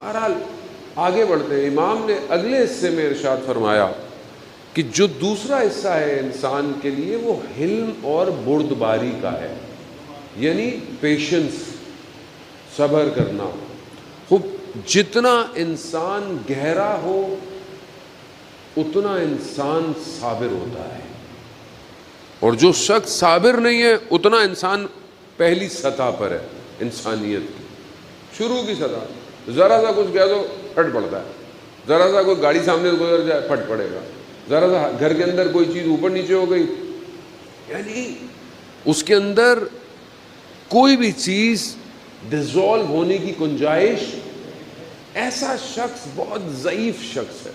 بہرحال آگے بڑھتے ہیں، امام نے اگلے حصے میں ارشاد فرمایا کہ جو دوسرا حصہ ہے انسان کے لیے وہ حلم اور بردباری کا ہے، یعنی پیشنس، صبر کرنا۔ خوب جتنا انسان گہرا ہو اتنا انسان صابر ہوتا ہے، اور جو شخص صابر نہیں ہے اتنا انسان پہلی سطح پر ہے انسانیت کی، شروع کی سطح۔ ذرا سا کچھ کہہ دو پھٹ پڑتا ہے، ذرا سا کوئی گاڑی سامنے سے گزر جائے پھٹ پڑے گا، ذرا سا گھر کے اندر کوئی چیز اوپر نیچے ہو گئی، یعنی اس کے اندر کوئی بھی چیز ڈیزالو ہونے کی گنجائش۔ ایسا شخص بہت ضعیف شخص ہے،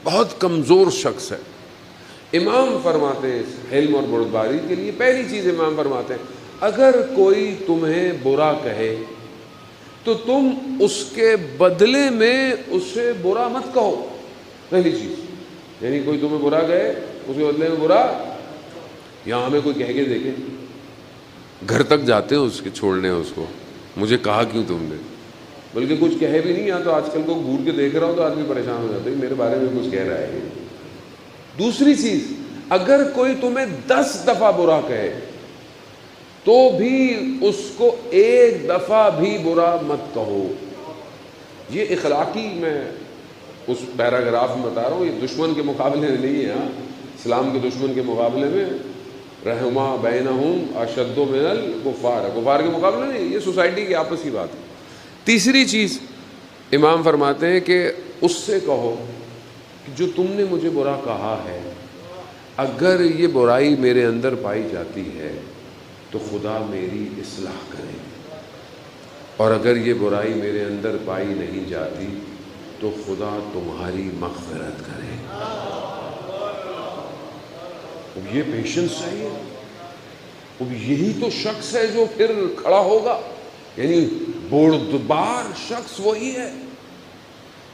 بہت کمزور شخص ہے۔ امام فرماتے ہیں اس حلم اور بردباری کے لیے پہلی چیز امام فرماتے ہیں، اگر کوئی تمہیں برا کہے تو تم اس کے بدلے میں اسے برا مت کہو، پہلی چیز۔ یعنی کوئی تمہیں برا کہے اس کے بدلے میں برا، یہاں ہمیں کوئی کہہ کے دیکھے، گھر تک جاتے ہیں اس کے چھوڑنے اس کو، مجھے کہا کیوں تم نے، بلکہ کچھ کہے بھی نہیں، یہاں تو آج کل کو گھور کے دیکھ رہا ہوں تو آدمی پریشان ہو جاتا ہے میرے بارے میں کچھ کہہ رہا ہے۔ دوسری چیز، اگر کوئی تمہیں 10 دفعہ برا کہے تو بھی اس کو 1 دفعہ بھی برا مت کہو۔ یہ اخلاقی، میں اس پیراگراف میں بتا رہا ہوں، یہ دشمن کے مقابلے میں نہیں ہے، اسلام کے دشمن کے مقابلے میں رحما بینہم اشد من الکفار ہے، کفار کے مقابلے نہیں، یہ سوسائٹی کی آپس کی بات ہے۔ تیسری چیز امام فرماتے ہیں کہ اس سے کہو کہ جو تم نے مجھے برا کہا ہے، اگر یہ برائی میرے اندر پائی جاتی ہے تو خدا میری اصلاح کرے، اور اگر یہ برائی میرے اندر پائی نہیں جاتی تو خدا تمہاری مغفرت کرے۔ اب یہ پیشنس چاہیے، اب یہی تو شخص ہے جو پھر کھڑا ہوگا، یعنی بردبار شخص وہی ہے۔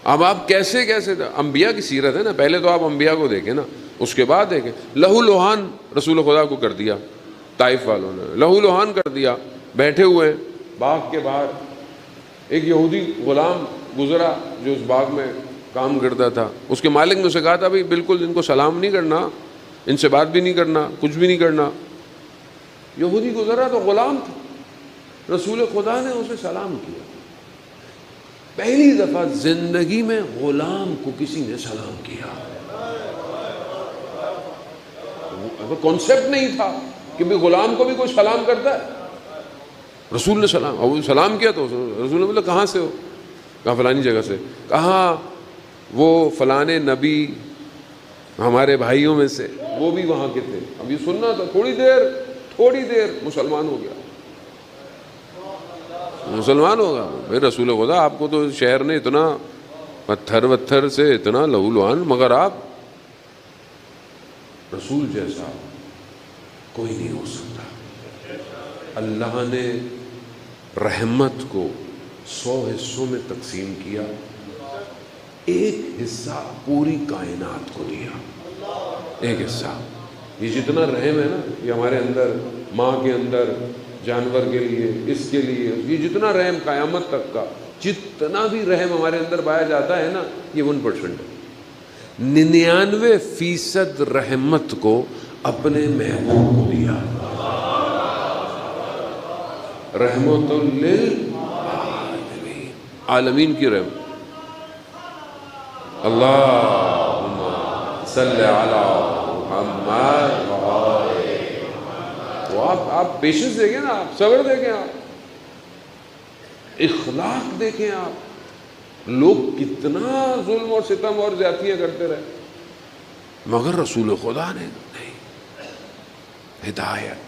اب آپ کیسے انبیاء کی سیرت ہے نا، پہلے تو آپ انبیاء کو دیکھیں نا، اس کے بعد دیکھیں لہو لوہان رسول خدا کو کر دیا، طائف والوں نے لہو لوہان کر دیا، بیٹھے ہوئے ہیں باغ کے باہر، ایک یہودی غلام گزرا جو اس باغ میں کام کرتا تھا، اس کے مالک نے اسے کہا تھا بھائی بالکل ان کو سلام نہیں کرنا، ان سے بات بھی نہیں کرنا، کچھ بھی نہیں کرنا۔ یہودی گزرا تو غلام تھا، رسول خدا نے اسے سلام کیا، پہلی دفعہ زندگی میں غلام کو کسی نے سلام کیا۔ کانسیپٹ نہیں تھا کہ بھی غلام کو بھی کوئی سلام کرتا ہے، رسول نے سلام کیا تو رسول نے بولا کہاں سے ہو، کہا فلانی جگہ سے، کہا وہ فلانے نبی ہمارے بھائیوں میں سے، وہ بھی وہاں کے تھے۔ اب یہ سننا تھا، تھوڑی دیر مسلمان ہو گیا، مسلمان ہوگا بھائی رسول خدا، آپ کو تو شہر نے اتنا پتھر سے اتنا لہو لوہان، مگر آپ رسول جیسا کوئی نہیں ہو سکتا۔ اللہ نے رحمت کو 100 حصوں میں تقسیم کیا، ایک حصہ پوری کائنات کو دیا، ایک حصہ۔ یہ جتنا رحم ہے نا، یہ ہمارے اندر، ماں کے اندر، جانور کے لیے، اس کے لیے، یہ جتنا رحم قیامت تک کا، جتنا بھی رحم ہمارے اندر پایا جاتا ہے نا، یہ 1% ہے۔ 99% رحمت کو اپنے محبوب کو دیا، رحمت للعالمین، عالمین کی رحمت۔ اللہم صلی علی محمد۔ تو آپ پیشنس دیکھیں نا، آپ صبر دیکھیں، آپ اخلاق دیکھیں، آپ لوگ کتنا ظلم اور ستم اور زیادتیاں کرتے رہے، مگر رسول خدا نے نہیں، ہدایت۔